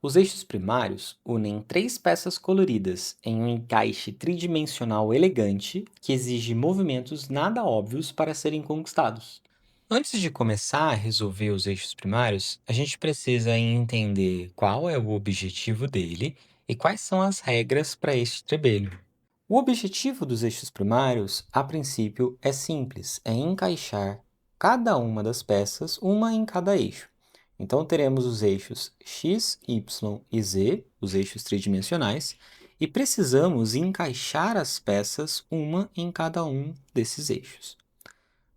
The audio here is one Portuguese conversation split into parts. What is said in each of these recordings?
Os eixos primários unem três peças coloridas em um encaixe tridimensional elegante que exige movimentos nada óbvios para serem conquistados. Antes de começar a resolver os eixos primários, a gente precisa entender qual é o objetivo dele e quais são as regras para este trebelho. O objetivo dos eixos primários, a princípio, é simples, é encaixar cada uma das peças, uma em cada eixo. Então, teremos os eixos x, y e z, os eixos tridimensionais, e precisamos encaixar as peças, uma em cada um desses eixos.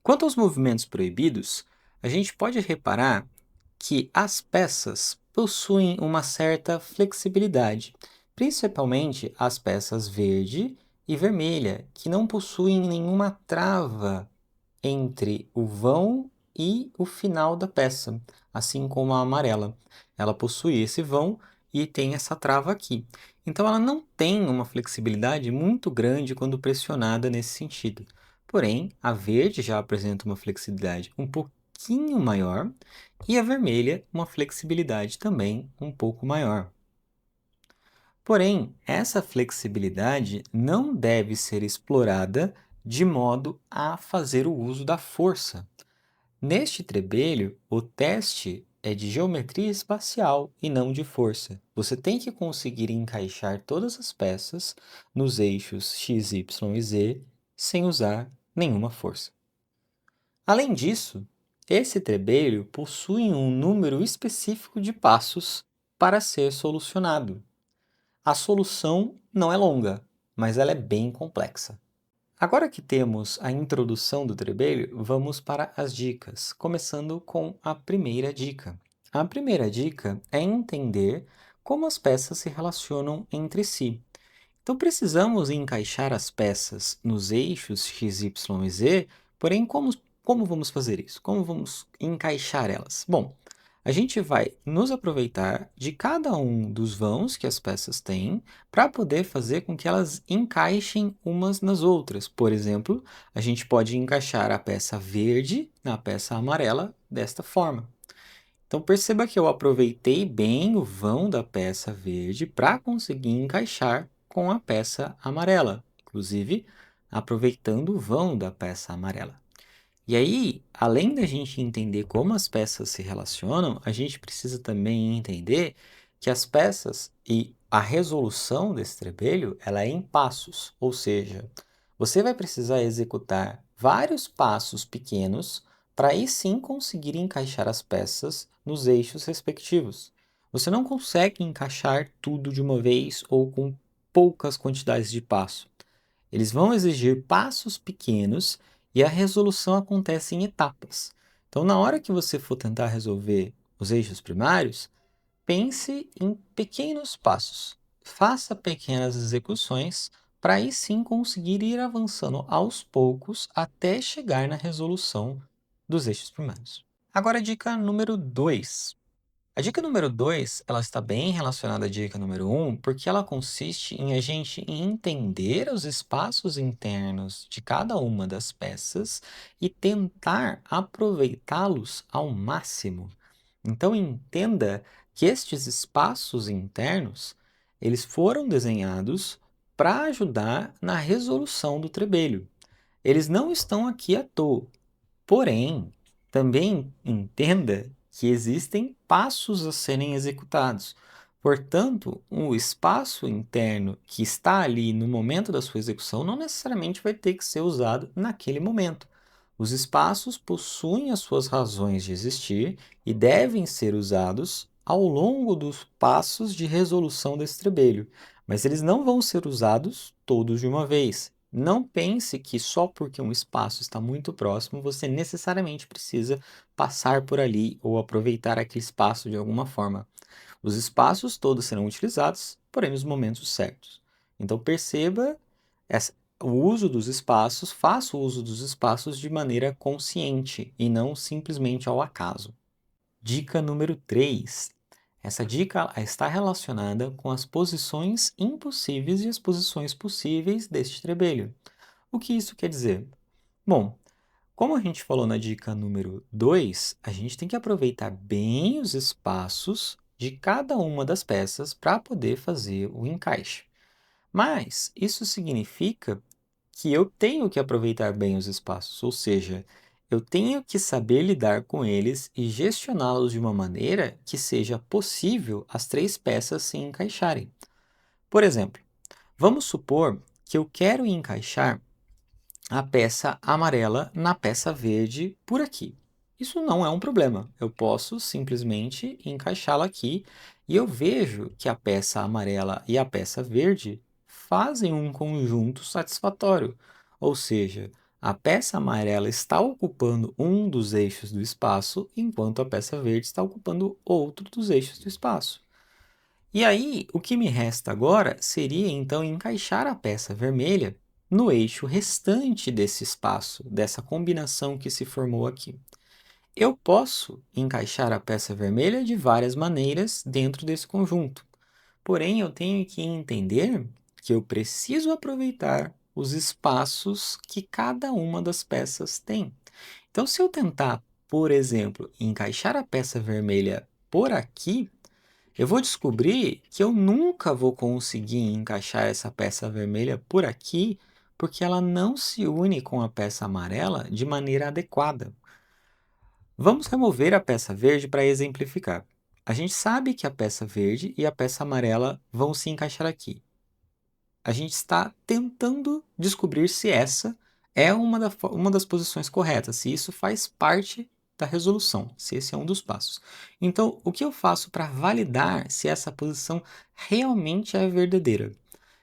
Quanto aos movimentos proibidos, a gente pode reparar que as peças possuem uma certa flexibilidade, principalmente as peças verde e vermelha, que não possuem nenhuma trava entre o vão e o final da peça, assim como a amarela. Ela possui esse vão e tem essa trava aqui. Então, ela não tem uma flexibilidade muito grande quando pressionada nesse sentido. Porém, a verde já apresenta uma flexibilidade um pouquinho maior e a vermelha uma flexibilidade também um pouco maior. Porém, essa flexibilidade não deve ser explorada de modo a fazer o uso da força. Neste trebelho, o teste é de geometria espacial e não de força. Você tem que conseguir encaixar todas as peças nos eixos x, y e z sem usar nenhuma força. Além disso, esse trebelho possui um número específico de passos para ser solucionado. A solução não é longa, mas ela é bem complexa. Agora que temos a introdução do trebelho, vamos para as dicas, começando com a primeira dica. A primeira dica é entender como as peças se relacionam entre si. Então, precisamos encaixar as peças nos eixos x, y e z, porém, como vamos fazer isso? Como vamos encaixar elas? Bom, a gente vai nos aproveitar de cada um dos vãos que as peças têm para poder fazer com que elas encaixem umas nas outras. Por exemplo, a gente pode encaixar a peça verde na peça amarela desta forma. Então, perceba que eu aproveitei bem o vão da peça verde para conseguir encaixar com a peça amarela, inclusive aproveitando o vão da peça amarela. E aí, além da gente entender como as peças se relacionam, a gente precisa também entender que as peças e a resolução desse trebelho, ela é em passos, ou seja, você vai precisar executar vários passos pequenos para aí sim conseguir encaixar as peças nos eixos respectivos. Você não consegue encaixar tudo de uma vez ou com poucas quantidades de passo. Eles vão exigir passos pequenos e a resolução acontece em etapas. Então, na hora que você for tentar resolver os eixos primários, pense em pequenos passos. Faça pequenas execuções para aí sim conseguir ir avançando aos poucos até chegar na resolução dos eixos primários. Agora, a dica número 2. A dica número 2, ela está bem relacionada à dica número 1, porque ela consiste em a gente entender os espaços internos de cada uma das peças e tentar aproveitá-los ao máximo. Então, entenda que estes espaços internos, eles foram desenhados para ajudar na resolução do trebelho. Eles não estão aqui à toa. Porém, também entenda que existem passos a serem executados. Portanto, o espaço interno que está ali no momento da sua execução não necessariamente vai ter que ser usado naquele momento. Os espaços possuem as suas razões de existir e devem ser usados ao longo dos passos de resolução desse trebelho, mas eles não vão ser usados todos de uma vez. Não pense que só porque um espaço está muito próximo, você necessariamente precisa passar por ali ou aproveitar aquele espaço de alguma forma. Os espaços todos serão utilizados, porém nos momentos certos. Então perceba o uso dos espaços, faça o uso dos espaços de maneira consciente e não simplesmente ao acaso. Dica número 3. Essa dica está relacionada com as posições impossíveis e as posições possíveis deste trebelho. O que isso quer dizer? Bom, como a gente falou na dica número 2, a gente tem que aproveitar bem os espaços de cada uma das peças para poder fazer o encaixe. Mas isso significa que eu tenho que aproveitar bem os espaços, ou seja, eu tenho que saber lidar com eles e gestioná-los de uma maneira que seja possível as três peças se encaixarem. Por exemplo, vamos supor que eu quero encaixar a peça amarela na peça verde por aqui. Isso não é um problema. Eu posso simplesmente encaixá-la aqui e eu vejo que a peça amarela e a peça verde fazem um conjunto satisfatório. Ou seja, a peça amarela está ocupando um dos eixos do espaço, enquanto a peça verde está ocupando outro dos eixos do espaço. E aí, o que me resta agora seria então encaixar a peça vermelha no eixo restante desse espaço, dessa combinação que se formou aqui. Eu posso encaixar a peça vermelha de várias maneiras dentro desse conjunto, porém eu tenho que entender que eu preciso aproveitar os espaços que cada uma das peças tem. Então, se eu tentar, por exemplo, encaixar a peça vermelha por aqui, eu vou descobrir que eu nunca vou conseguir encaixar essa peça vermelha por aqui, porque ela não se une com a peça amarela de maneira adequada. Vamos remover a peça verde para exemplificar. A gente sabe que a peça verde e a peça amarela vão se encaixar aqui. A gente está tentando descobrir se essa é uma das posições corretas, se isso faz parte da resolução, se esse é um dos passos. Então, o que eu faço para validar se essa posição realmente é verdadeira?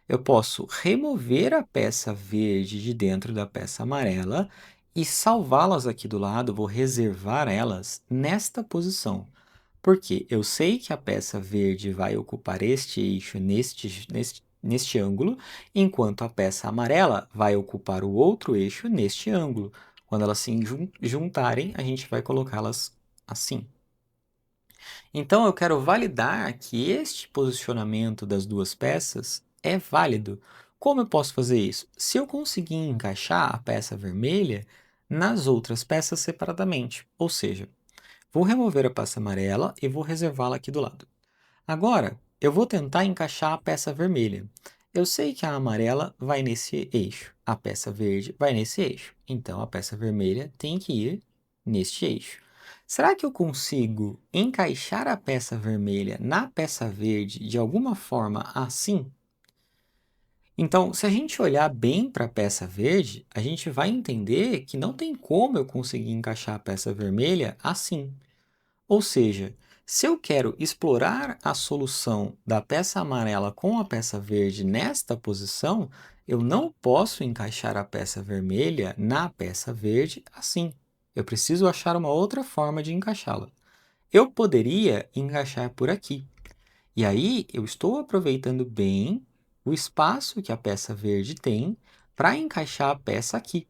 Eu posso remover a peça verde de dentro da peça amarela e salvá-las aqui do lado, vou reservar elas nesta posição. Porque eu sei que a peça verde vai ocupar este eixo neste ângulo, enquanto a peça amarela vai ocupar o outro eixo neste ângulo. Quando elas se juntarem, a gente vai colocá-las assim. Então, eu quero validar que este posicionamento das duas peças é válido. Como eu posso fazer isso? Se eu conseguir encaixar a peça vermelha nas outras peças separadamente, ou seja, vou remover a peça amarela e vou reservá-la aqui do lado. Agora, eu vou tentar encaixar a peça vermelha. Eu sei que a amarela vai nesse eixo, a peça verde vai nesse eixo. Então, a peça vermelha tem que ir neste eixo. Será que eu consigo encaixar a peça vermelha na peça verde de alguma forma assim? Então, se a gente olhar bem para a peça verde, a gente vai entender que não tem como eu conseguir encaixar a peça vermelha assim. Ou seja, se eu quero explorar a solução da peça amarela com a peça verde nesta posição, eu não posso encaixar a peça vermelha na peça verde assim. Eu preciso achar uma outra forma de encaixá-la. Eu poderia encaixar por aqui. E aí eu estou aproveitando bem o espaço que a peça verde tem para encaixar a peça aqui.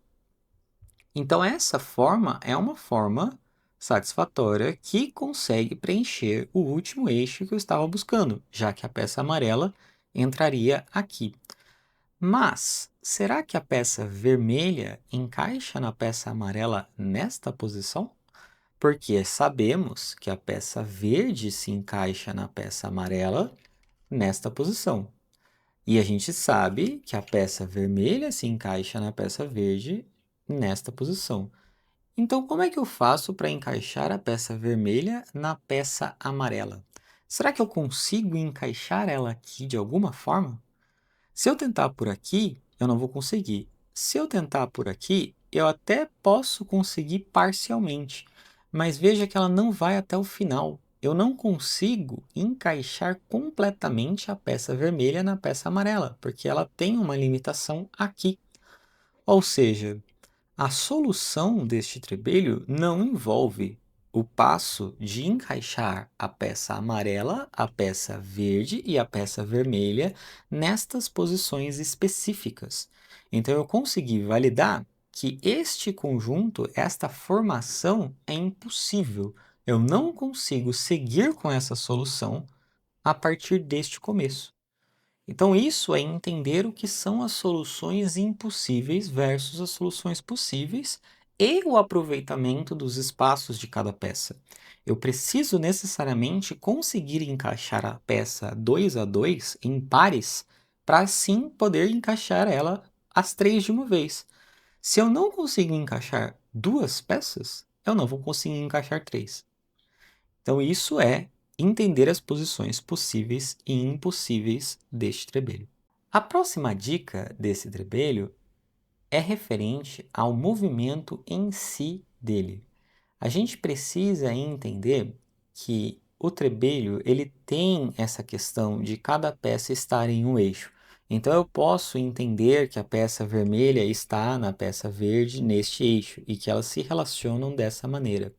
Então, essa forma é uma forma satisfatória que consegue preencher o último eixo que eu estava buscando, já que a peça amarela entraria aqui. Mas, será que a peça vermelha encaixa na peça amarela nesta posição? Porque sabemos que a peça verde se encaixa na peça amarela nesta posição. E a gente sabe que a peça vermelha se encaixa na peça verde nesta posição. Então, como é que eu faço para encaixar a peça vermelha na peça amarela? Será que eu consigo encaixar ela aqui de alguma forma? Se eu tentar por aqui, eu não vou conseguir. Se eu tentar por aqui, eu até posso conseguir parcialmente, mas veja que ela não vai até o final. Eu não consigo encaixar completamente a peça vermelha na peça amarela, porque ela tem uma limitação aqui. Ou seja, a solução deste trebelho não envolve o passo de encaixar a peça amarela, a peça verde e a peça vermelha nestas posições específicas. Então, eu consegui validar que este conjunto, esta formação é impossível. Eu não consigo seguir com essa solução a partir deste começo. Então, isso é entender o que são as soluções impossíveis versus as soluções possíveis e o aproveitamento dos espaços de cada peça. Eu preciso necessariamente conseguir encaixar a peça 2 a 2 em pares para assim poder encaixar ela as três de uma vez. Se eu não consigo encaixar duas peças, eu não vou conseguir encaixar três. Então, isso é entender as posições possíveis e impossíveis deste trebelho. A próxima dica desse trebelho é referente ao movimento em si dele. A gente precisa entender que o trebelho ele tem essa questão de cada peça estar em um eixo. Então eu posso entender que a peça vermelha está na peça verde neste eixo e que elas se relacionam dessa maneira.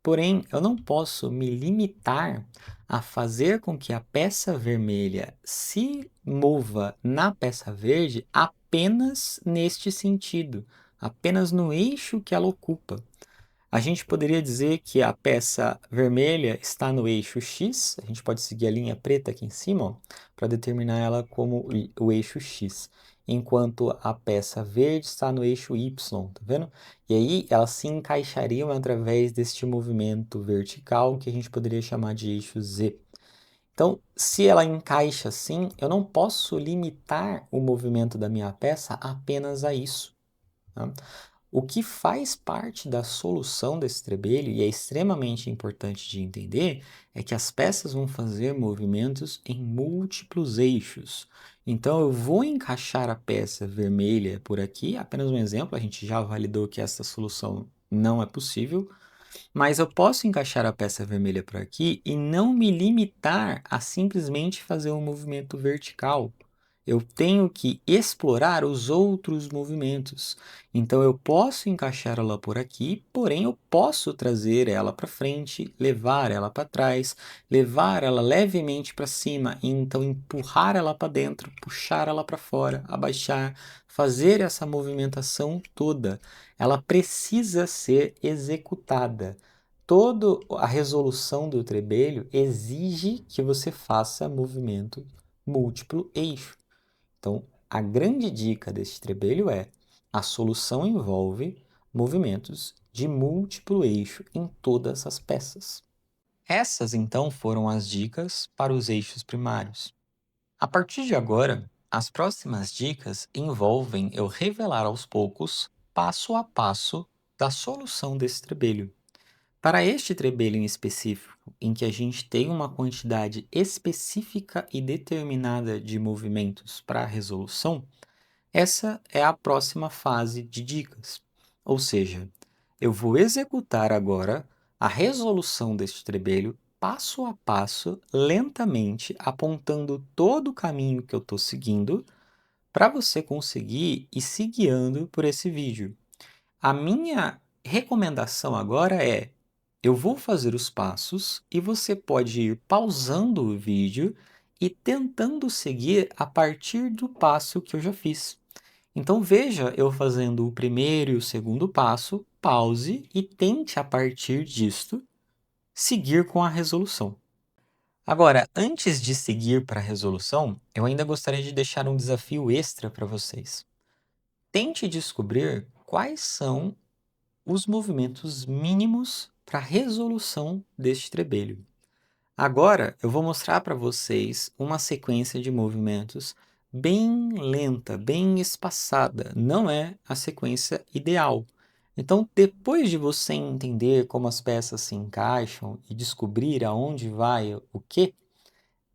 Porém, eu não posso me limitar a fazer com que a peça vermelha se mova na peça verde apenas neste sentido, apenas no eixo que ela ocupa. A gente poderia dizer que a peça vermelha está no eixo X, a gente pode seguir a linha preta aqui em cima para determinar ela como o eixo X, enquanto a peça verde está no eixo Y, tá vendo? E aí elas se encaixariam através deste movimento vertical que a gente poderia chamar de eixo Z. Então, se ela encaixa assim, eu não posso limitar o movimento da minha peça apenas a isso, tá? O que faz parte da solução desse trebelho, e é extremamente importante de entender, é que as peças vão fazer movimentos em múltiplos eixos. Então, eu vou encaixar a peça vermelha por aqui, apenas um exemplo, a gente já validou que essa solução não é possível, mas eu posso encaixar a peça vermelha por aqui e não me limitar a simplesmente fazer um movimento vertical. Eu tenho que explorar os outros movimentos. Então eu posso encaixar ela por aqui, porém eu posso trazer ela para frente, levar ela para trás, levar ela levemente para cima, e então empurrar ela para dentro, puxar ela para fora, abaixar, fazer essa movimentação toda. Ela precisa ser executada. Toda a resolução do trebelho exige que você faça movimento múltiplo eixo. Então, a grande dica deste trebelho é: a solução envolve movimentos de múltiplo eixo em todas as peças. Essas, então, foram as dicas para os eixos primários. A partir de agora, as próximas dicas envolvem eu revelar aos poucos, passo a passo, da solução desse trebelho. Para este trebelho em específico, em que a gente tem uma quantidade específica e determinada de movimentos para a resolução, essa é a próxima fase de dicas. Ou seja, eu vou executar agora a resolução deste trebelho passo a passo, lentamente, apontando todo o caminho que eu estou seguindo, para você conseguir ir se guiando por esse vídeo. A minha recomendação agora é: eu vou fazer os passos e você pode ir pausando o vídeo e tentando seguir a partir do passo que eu já fiz. Então veja eu fazendo o primeiro e o segundo passo, pause e tente a partir disto seguir com a resolução. Agora, antes de seguir para a resolução, eu ainda gostaria de deixar um desafio extra para vocês. Tente descobrir quais são os movimentos mínimos para a resolução deste trebelho. Agora eu vou mostrar para vocês uma sequência de movimentos bem lenta, bem espaçada. Não é a sequência ideal. Então, depois de você entender como as peças se encaixam e descobrir aonde vai o que,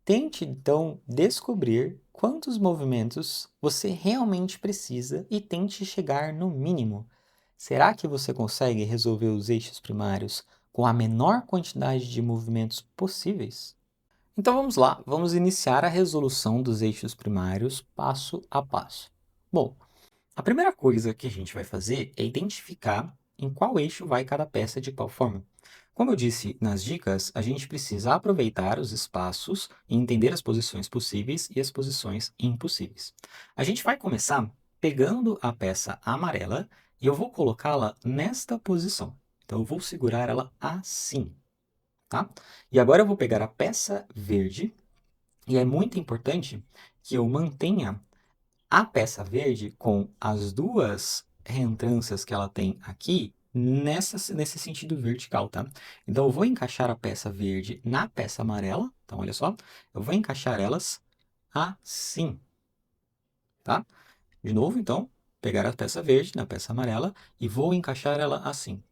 tente então descobrir quantos movimentos você realmente precisa e tente chegar no mínimo. Será que você consegue resolver os eixos primários com a menor quantidade de movimentos possíveis? Então vamos lá, vamos iniciar a resolução dos eixos primários passo a passo. Bom, a primeira coisa que a gente vai fazer é identificar em qual eixo vai cada peça de qual forma. Como eu disse nas dicas, a gente precisa aproveitar os espaços e entender as posições possíveis e as posições impossíveis. A gente vai começar pegando a peça amarela e eu vou colocá-la nesta posição. Então eu vou segurar ela assim, tá? E agora eu vou pegar a peça verde e é muito importante que eu mantenha a peça verde com as duas reentrâncias que ela tem aqui nesse sentido vertical, tá? Então, eu vou encaixar a peça verde na peça amarela. Então, olha só, eu vou encaixar elas assim, tá? De novo, então, pegar a peça verde na peça amarela e vou encaixar ela assim.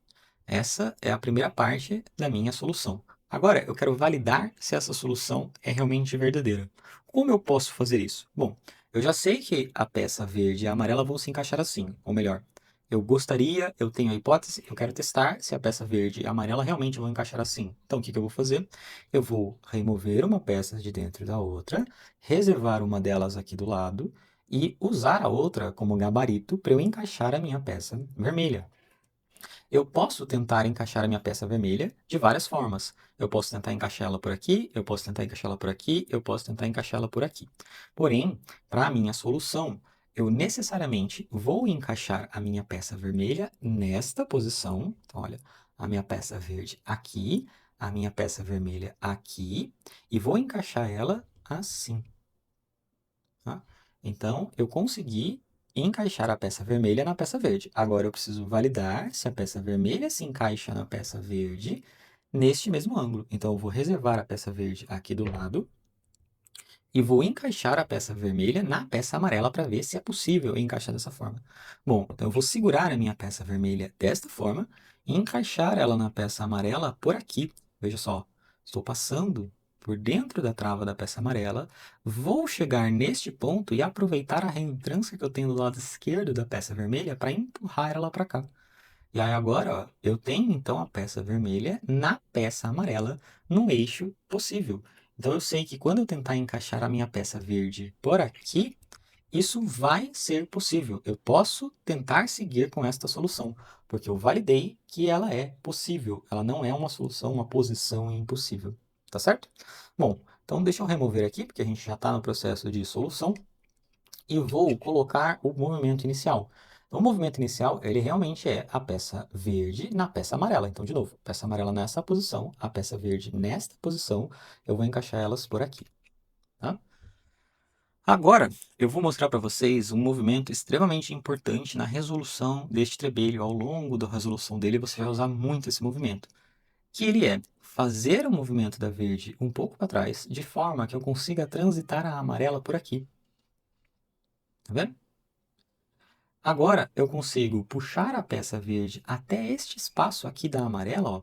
Essa é a primeira parte da minha solução. Agora, eu quero validar se essa solução é realmente verdadeira. Como eu posso fazer isso? Bom, eu já sei que a peça verde e a amarela vão se encaixar assim, ou melhor, eu tenho a hipótese, eu quero testar se a peça verde e a amarela realmente vão encaixar assim. Então, o que eu vou fazer? Eu vou remover uma peça de dentro da outra, reservar uma delas aqui do lado e usar a outra como gabarito para eu encaixar a minha peça vermelha. Eu posso tentar encaixar a minha peça vermelha de várias formas. Eu posso tentar encaixá-la por aqui, eu posso tentar encaixá-la por aqui, eu posso tentar encaixá-la por aqui. Porém, para a minha solução, eu necessariamente vou encaixar a minha peça vermelha nesta posição. Então, olha, a minha peça verde aqui, a minha peça vermelha aqui, e vou encaixar ela assim, tá? Então, eu consegui encaixar a peça vermelha na peça verde. Agora, eu preciso validar se a peça vermelha se encaixa na peça verde neste mesmo ângulo. Então, eu vou reservar a peça verde aqui do lado e vou encaixar a peça vermelha na peça amarela para ver se é possível encaixar dessa forma. Bom, então eu vou segurar a minha peça vermelha desta forma e encaixar ela na peça amarela por aqui. Veja só, estou passando por dentro da trava da peça amarela, vou chegar neste ponto e aproveitar a reentrância que eu tenho do lado esquerdo da peça vermelha para empurrar ela para cá. E aí agora, ó, eu tenho então a peça vermelha na peça amarela no eixo possível. Então eu sei que quando eu tentar encaixar a minha peça verde por aqui, isso vai ser possível. Eu posso tentar seguir com esta solução, porque eu validei que ela é possível. Ela não é uma solução, uma posição impossível. Tá certo? Bom, então deixa eu remover aqui, porque a gente já está no processo de solução e vou colocar o movimento inicial. Então, o movimento inicial, ele realmente é a peça verde na peça amarela. Então, de novo, peça amarela nessa posição, a peça verde nesta posição, eu vou encaixar elas por aqui, tá? Agora, eu vou mostrar para vocês um movimento extremamente importante na resolução deste trebelho. Ao longo da resolução dele, você vai usar muito esse movimento, que ele é fazer o movimento da verde um pouco para trás, de forma que eu consiga transitar a amarela por aqui. Tá vendo? Agora eu consigo puxar a peça verde até este espaço aqui da amarela, ó,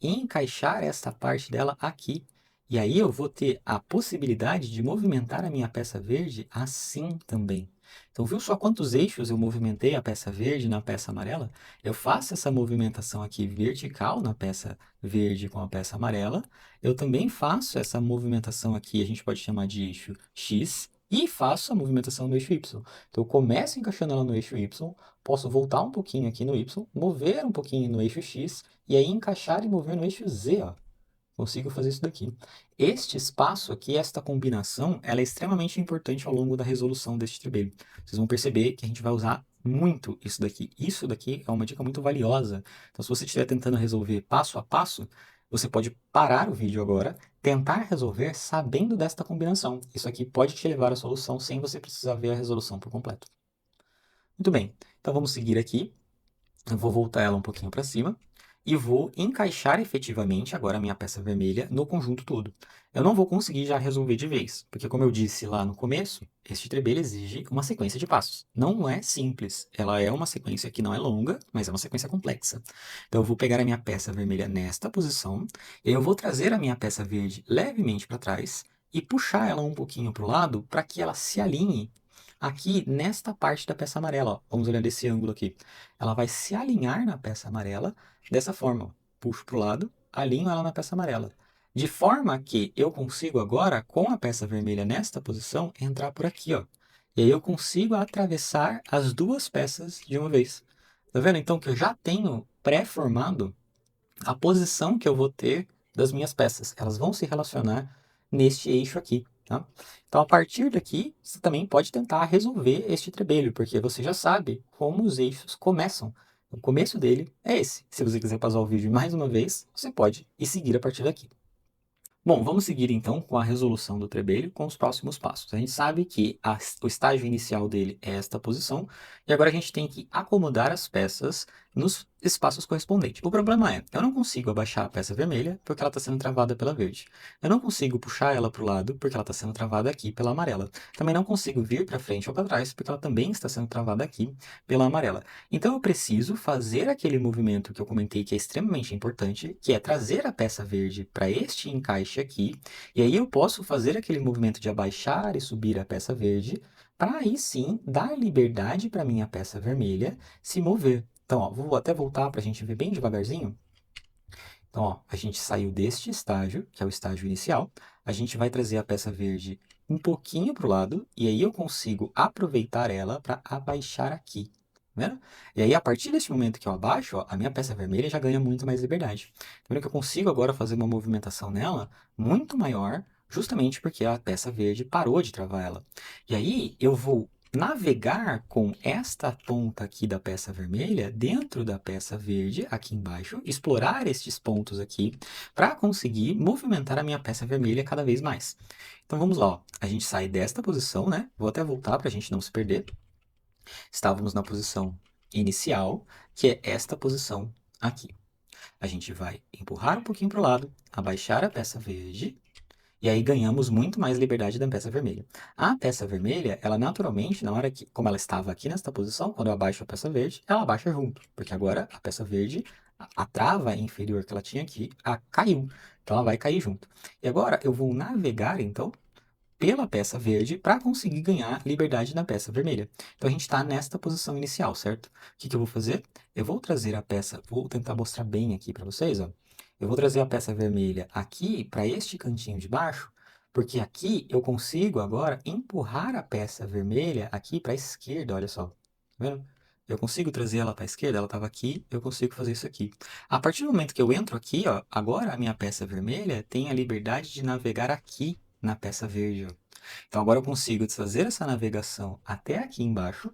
e encaixar esta parte dela aqui. E aí eu vou ter a possibilidade de movimentar a minha peça verde assim também. Então, viu só quantos eixos eu movimentei a peça verde na peça amarela? Eu faço essa movimentação aqui vertical na peça verde com a peça amarela. Eu também faço essa movimentação aqui, a gente pode chamar de eixo X, e faço a movimentação no eixo Y. Então, eu começo encaixando ela no eixo Y, posso voltar um pouquinho aqui no Y, mover um pouquinho no eixo X, e aí encaixar e mover no eixo Z, ó. Consigo fazer isso daqui. Este espaço aqui, esta combinação, ela é extremamente importante ao longo da resolução deste trebelho. Vocês vão perceber que a gente vai usar muito isso daqui. Isso daqui é uma dica muito valiosa. Então, se você estiver tentando resolver passo a passo, você pode parar o vídeo agora, tentar resolver sabendo desta combinação. Isso aqui pode te levar à solução sem você precisar ver a resolução por completo. Muito bem, então vamos seguir aqui. Eu vou voltar ela um pouquinho para cima e vou encaixar efetivamente agora a minha peça vermelha no conjunto todo. Eu não vou conseguir já resolver de vez, porque como eu disse lá no começo, este trebelho exige uma sequência de passos. Não é simples, ela é uma sequência que não é longa, mas é uma sequência complexa. Então eu vou pegar a minha peça vermelha nesta posição, e eu vou trazer a minha peça verde levemente para trás e puxar ela um pouquinho para o lado para que ela se alinhe aqui nesta parte da peça amarela. Ó. Vamos olhar desse ângulo aqui. Ela vai se alinhar na peça amarela dessa forma. Ó. Puxo para o lado, alinho ela na peça amarela. De forma que eu consigo agora, com a peça vermelha nesta posição, entrar por aqui. Ó. E aí eu consigo atravessar as duas peças de uma vez. Tá vendo? Então que eu já tenho pré-formado a posição que eu vou ter das minhas peças. Elas vão se relacionar neste eixo aqui, tá? Então, a partir daqui, você também pode tentar resolver este trebelho, porque você já sabe como os eixos começam. O começo dele é esse. Se você quiser pausar o vídeo mais uma vez, você pode e seguir a partir daqui. Bom, vamos seguir então com a resolução do trebelho com os próximos passos. A gente sabe que o estágio inicial dele é esta posição, e agora a gente tem que acomodar as peças nos espaços correspondentes. O problema é, eu não consigo abaixar a peça vermelha porque ela está sendo travada pela verde. Eu não consigo puxar ela para o lado porque ela está sendo travada aqui pela amarela. Também não consigo vir para frente ou para trás porque ela também está sendo travada aqui pela amarela. Então eu preciso fazer aquele movimento que eu comentei que é extremamente importante, que é trazer a peça verde para este encaixe aqui, e aí eu posso fazer aquele movimento de abaixar e subir a peça verde, para aí sim dar liberdade para minha peça vermelha se mover. Então, ó, vou até voltar para a gente ver bem devagarzinho. Então, ó, a gente saiu deste estágio, que é o estágio inicial, a gente vai trazer a peça verde um pouquinho para o lado, e aí eu consigo aproveitar ela para abaixar aqui. Tá vendo? E aí, a partir desse momento que eu abaixo, ó, a minha peça vermelha já ganha muito mais liberdade. Tá vendo que eu consigo agora fazer uma movimentação nela muito maior, justamente porque a peça verde parou de travar ela. E aí, eu vou navegar com esta ponta aqui da peça vermelha dentro da peça verde aqui embaixo, explorar estes pontos aqui para conseguir movimentar a minha peça vermelha cada vez mais. Então vamos lá, ó. A gente sai desta posição, né? Vou até voltar para a gente não se perder. Estávamos na posição inicial, que é esta posição aqui. A gente vai empurrar um pouquinho para o lado, abaixar a peça verde, e aí ganhamos muito mais liberdade da peça vermelha. A peça vermelha, ela naturalmente, na hora que, como ela estava aqui nesta posição, quando eu abaixo a peça verde, ela abaixa junto, porque agora a peça verde, a trava inferior que ela tinha aqui, caiu. Então ela vai cair junto. E agora eu vou navegar, então, pela peça verde para conseguir ganhar liberdade na peça vermelha. Então a gente está nesta posição inicial, certo? O que que eu vou fazer? Eu vou trazer a peça, vou tentar mostrar bem aqui para vocês, ó. Eu vou trazer a peça vermelha aqui para este cantinho de baixo, porque aqui eu consigo agora empurrar a peça vermelha aqui para a esquerda, olha só. Tá vendo? Eu consigo trazer ela para a esquerda, ela estava aqui, eu consigo fazer isso aqui. A partir do momento que eu entro aqui, ó, agora a minha peça vermelha tem a liberdade de navegar aqui na peça verde, ó. Então agora eu consigo desfazer essa navegação até aqui embaixo,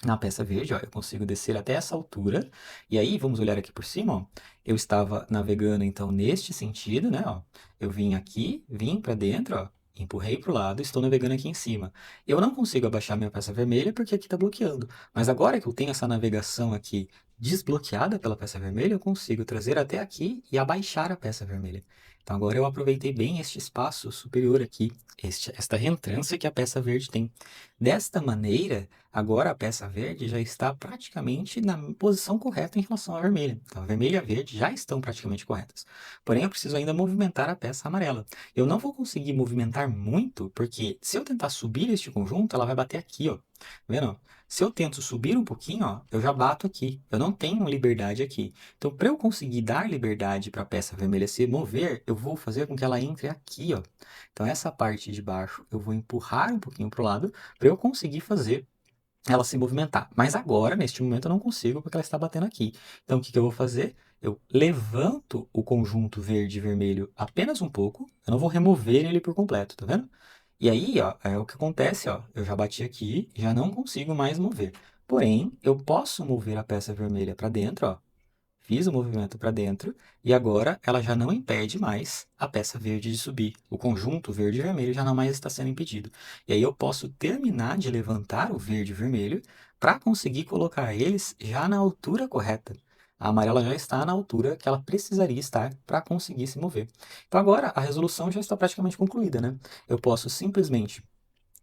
na peça verde, ó, eu consigo descer até essa altura, e aí, vamos olhar aqui por cima, ó, eu estava navegando então neste sentido, né, ó, eu vim aqui, vim para dentro, ó, empurrei para o lado, estou navegando aqui em cima. Eu não consigo abaixar minha peça vermelha porque aqui está bloqueando, mas agora que eu tenho essa navegação aqui desbloqueada pela peça vermelha, eu consigo trazer até aqui e abaixar a peça vermelha. Então agora eu aproveitei bem este espaço superior aqui, esta reentrância que a peça verde tem. Desta maneira, agora a peça verde já está praticamente na posição correta em relação à vermelha. Então, a vermelha e a verde já estão praticamente corretas. Porém, eu preciso ainda movimentar a peça amarela. Eu não vou conseguir movimentar muito, porque se eu tentar subir este conjunto, ela vai bater aqui, ó. Tá vendo? Se eu tento subir um pouquinho, ó, eu já bato aqui. Eu não tenho liberdade aqui. Então, para eu conseguir dar liberdade para a peça vermelha se mover, eu vou fazer com que ela entre aqui, ó. Então, essa parte de baixo eu vou empurrar um pouquinho para o lado para eu conseguir fazer ela se movimentar. Mas agora, neste momento, eu não consigo porque ela está batendo aqui. Então, o que que eu vou fazer? Eu levanto o conjunto verde e vermelho apenas um pouco. Eu não vou remover ele por completo, tá vendo? E aí, ó, é o que acontece, ó. Eu já bati aqui, já não consigo mais mover. Porém, eu posso mover a peça vermelha para dentro, ó. Fiz o movimento para dentro e agora ela já não impede mais a peça verde de subir. O conjunto verde e vermelho já não mais está sendo impedido. E aí eu posso terminar de levantar o verde e vermelho para conseguir colocar eles já na altura correta. A amarela já está na altura que ela precisaria estar para conseguir se mover. Então agora a resolução já está praticamente concluída, né? Eu posso simplesmente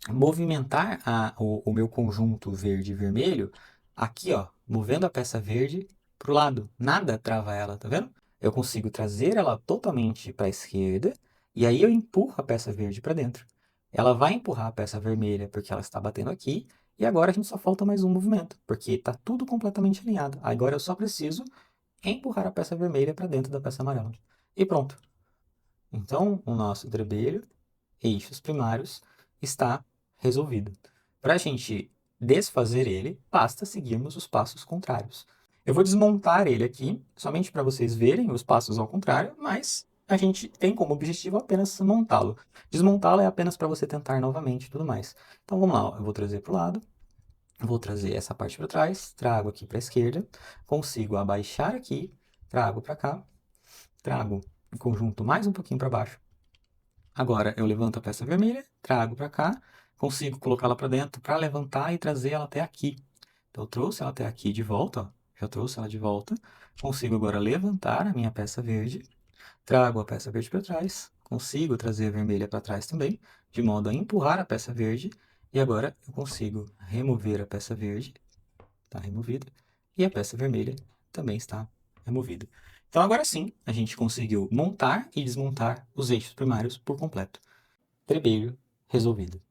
movimentar o meu conjunto verde e vermelho aqui, ó, movendo a peça verde para o lado. Nada trava ela, tá vendo? Eu consigo trazer ela totalmente para a esquerda e aí eu empurro a peça verde para dentro. Ela vai empurrar a peça vermelha porque ela está batendo aqui e agora a gente só falta mais um movimento, porque está tudo completamente alinhado. Agora eu só preciso empurrar a peça vermelha para dentro da peça amarela. E pronto. Então, o nosso drebelho eixos primários está resolvido. Para a gente desfazer ele, basta seguirmos os passos contrários. Eu vou desmontar ele aqui, somente para vocês verem os passos ao contrário, mas a gente tem como objetivo apenas montá-lo. Desmontá-lo é apenas para você tentar novamente e tudo mais. Então vamos lá, ó. Eu vou trazer para o lado, vou trazer essa parte para trás, trago aqui para a esquerda, consigo abaixar aqui, trago para cá, trago o conjunto mais um pouquinho para baixo. Agora eu levanto a peça vermelha, trago para cá, consigo colocá-la para dentro para levantar e trazer ela até aqui. Então eu trouxe ela até aqui de volta, ó. Já trouxe ela de volta. Consigo agora levantar a minha peça verde, trago a peça verde para trás, consigo trazer a vermelha para trás também, de modo a empurrar a peça verde. E agora eu consigo remover a peça verde, está removida, e a peça vermelha também está removida. Então agora sim, a gente conseguiu montar e desmontar os eixos primários por completo. Trebeiro resolvido.